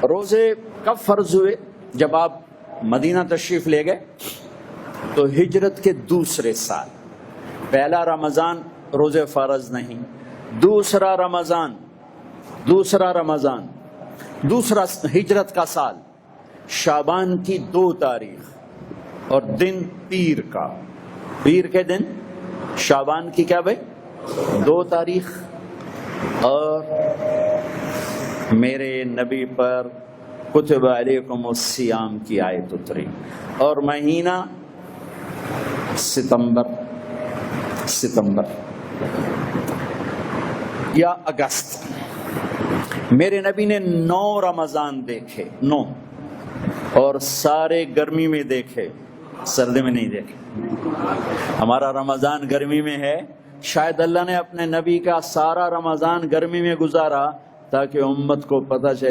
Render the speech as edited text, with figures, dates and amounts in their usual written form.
रोजे कब फर्ज हुए? जब आप मदीना तशरीफ ले गए तो हिजरत के दूसरे साल। पहला रमजान रोजे फर्ज नहीं, दूसरा रमजान दूसरा हिजरत का साल, शाबान की 2 तारीख और दिन पीर का, पीर के दिन शाबान की क्या भाई 2 तारीख। और मेरे नबी पर कुतिबा अलैकुमुस्सियाम की आयत उतरी और महीना सितंबर या अगस्त। मेरे नबी ने 9 रमजान देखे, 9, और सारे गर्मी में देखे, सर्दी में नहीं देखे। हमारा रमजान गर्मी में है, शायद अल्लाह ने अपने नबी का सारा रमजान गर्मी में गुजारा ताकि उम्मत को पता चले